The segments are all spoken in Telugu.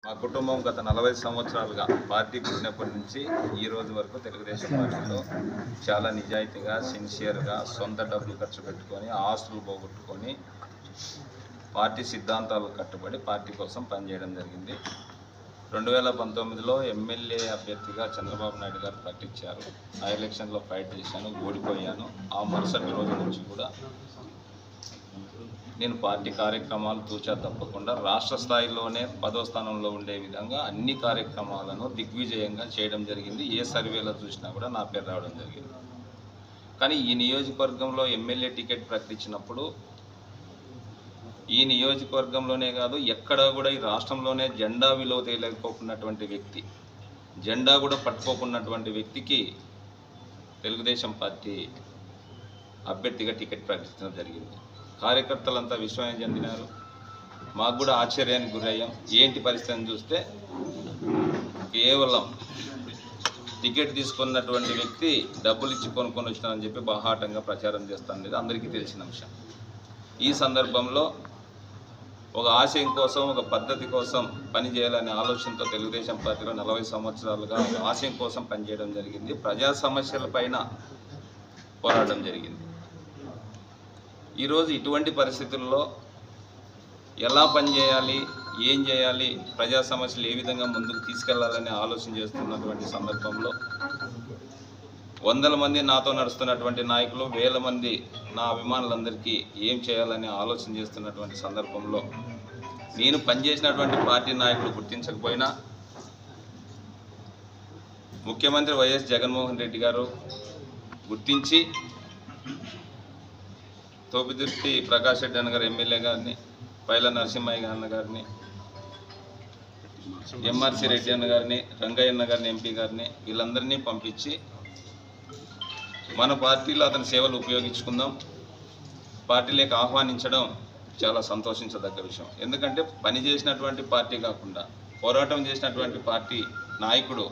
మా కుటుంబం గత 40 సంవత్సరాలుగా పార్టీ పుట్టినప్పటి నుంచి ఈ రోజు వరకు తెలుగుదేశం పార్టీలో చాలా నిజాయితీగా సిన్సియర్గా సొంత డబ్బులు ఖర్చు పెట్టుకొని ఆస్తులు పోగొట్టుకొని పార్టీ సిద్ధాంతాలకు కట్టుబడి పార్టీ కోసం పనిచేయడం జరిగింది. 2019లో ఎమ్మెల్యే అభ్యర్థిగా చంద్రబాబు నాయుడు గారు ప్రకటించారు. ఆ ఎలక్షన్లో ఫైట్ చేశాను, ఓడిపోయాను. ఆ మరుసటి రోజు నుంచి కూడా నేను పార్టీ కార్యక్రమాలు తూచా తప్పకుండా రాష్ట్ర స్థాయిలోనే 10వ స్థానంలో ఉండే విధంగా అన్ని కార్యక్రమాలను దిగ్విజయంగా చేయడం జరిగింది. ఏ సర్వేలో చూసినా కూడా నా పేరు రావడం జరిగింది. కానీ ఈ నియోజకవర్గంలో ఎమ్మెల్యే టికెట్ ప్రకటించినప్పుడు ఈ నియోజకవర్గంలోనే కాదు ఎక్కడా కూడా ఈ రాష్ట్రంలోనే జెండా విలువ తెలియకపోకున్నటువంటి వ్యక్తి, జెండా కూడా పట్టుకోకున్నటువంటి వ్యక్తికి తెలుగుదేశం పార్టీ అభ్యర్థిగా టికెట్ ప్రకటించడం జరిగింది. కార్యకర్తలంతా విశ్వాసం చెందినారు. మాకు కూడా ఆశ్చర్యానికి గురయ్యాం. ఏంటి పరిస్థితిని చూస్తే కేవలం టికెట్ తీసుకున్నటువంటి వ్యక్తి డబ్బులు ఇచ్చి కొనుక్కొని వచ్చినారని చెప్పి బాహాటంగా ప్రచారం చేస్తాను, అందరికీ తెలిసిన అంశం. ఈ సందర్భంలో ఒక ఆశయం కోసం, ఒక పద్ధతి కోసం పనిచేయాలనే ఆలోచనతో తెలుగుదేశం పార్టీలో 40 సంవత్సరాలుగా ఆశయం కోసం పనిచేయడం జరిగింది. ప్రజా సమస్యలపైన పోరాటం జరిగింది. ఈరోజు ఇటువంటి పరిస్థితుల్లో ఎలా పనిచేయాలి, ఏం చేయాలి, ప్రజా సమస్యలు ఏ విధంగా ముందుకు తీసుకెళ్లాలని ఆలోచన చేస్తున్నటువంటి సందర్భంలో వందల మంది నాతో నడుస్తున్నటువంటి నాయకులు, వేల మంది నా అభిమానులందరికీ ఏం చేయాలని ఆలోచన చేస్తున్నటువంటి సందర్భంలో నేను పనిచేసినటువంటి పార్టీ నాయకులు గుర్తించకపోయినా ముఖ్యమంత్రి వైఎస్ జగన్మోహన్ రెడ్డి గారు గుర్తించి తోపిదుర్తి ప్రకాష్ రెడ్డి అన్న గారు ఎమ్మెల్యే గారిని, పైల నరసింహయ్య అన్న గారిని, ఎంఆర్సి రెడ్డి అన్న గారిని, రంగయ్య అన్న గారిని, ఎంపీ గారిని, వీళ్ళందరినీ పంపించి మన పార్టీలో అతని సేవలు ఉపయోగించుకుందాం, పార్టీలోకి ఆహ్వానించడం చాలా సంతోషించదగ్గ విషయం. ఎందుకంటే పని చేసినటువంటి పార్టీ కాకుండా పోరాటం చేసినటువంటి పార్టీ నాయకుడు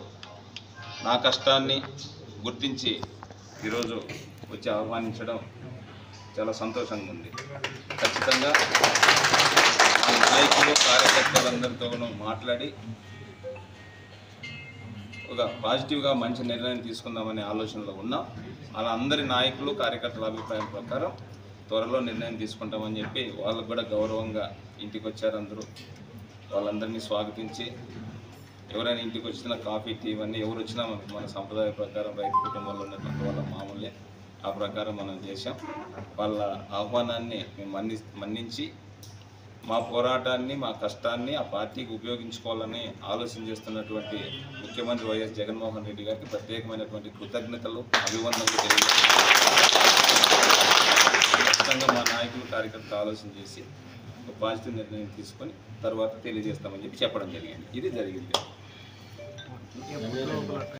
నా కష్టాన్ని గుర్తించి ఈరోజు వచ్చి ఆహ్వానించడం చాలా సంతోషంగా ఉంది. ఖచ్చితంగా ఆ నాయకులు, కార్యకర్తలందరితో మాట్లాడి ఒక పాజిటివ్గా మంచి నిర్ణయం తీసుకుందామనే ఆలోచనలో ఉన్నాం. అలా అందరి నాయకులు, కార్యకర్తల అభిప్రాయం ప్రకారం త్వరలో నిర్ణయం తీసుకుంటామని చెప్పి వాళ్ళకు కూడా గౌరవంగా ఇంటికి వచ్చారు. అందరూ వాళ్ళందరినీ స్వాగతించి ఎవరైనా ఇంటికి వచ్చిన కాఫీ, టీ ఇవన్నీ ఎవరు వచ్చినా మన సంప్రదాయ ప్రకారం రైతు కుటుంబంలో ఉన్నటువంటి వాళ్ళ మామూలే, ఆ ప్రకారం మనం చేశాం. వాళ్ళ ఆహ్వానాన్ని మేము మన్నించి మా పోరాటాన్ని, మా కష్టాన్ని ఆ పార్టీకి ఉపయోగించుకోవాలని ఆలోచన చేస్తున్నటువంటి ముఖ్యమంత్రి వైఎస్ జగన్మోహన్ రెడ్డి గారికి ప్రత్యేకమైనటువంటి కృతజ్ఞతలు, అభివందనలు తెలియజేస్తున్నాం. ఖచ్చితంగా మా నాయకులు, కార్యకర్తలు ఆలోచన చేసి ఒక పాజిటివ్ నిర్ణయం తీసుకొని తర్వాత తెలియజేస్తామని చెప్పి చెప్పడం జరిగింది. ఇది జరిగింది.